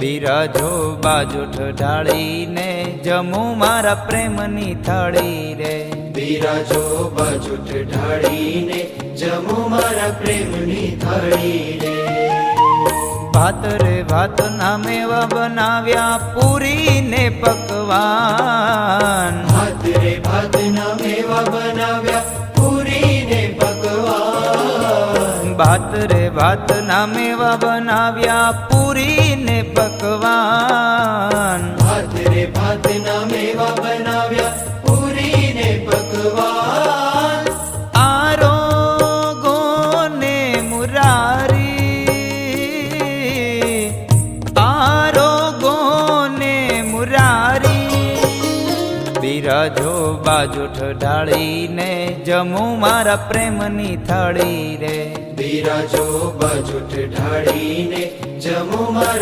બિરાજો બાજુઠ ઢાળીને જમું મારા પ્રેમની થાળી રે. બિરાજો બાજુઠ ઢાળીને જમું મારા પ્રેમની થાળી રે. ભાત રે ભાત ના મેવા બનાવ્યા પૂરી ને પકવાન. ભાત રે ભાત ના મેવા બનાવ્યા પૂરી ને પકવાન. ભાત રે ભાત ના મેવા બનાવ્યા પૂરી ને પકવાન. ભાત રે ભાત ના મેવા બનાવ્યા પૂરી ને પકવાન. આરોગો ને મુરારી, આરોગો ને મુરારી. બિરાજો બાજુઠ ઢાળીને જમું મારા પ્રેમની થાળી રે. બિરાજો બાજુઠ ઢાળીને જમું મારા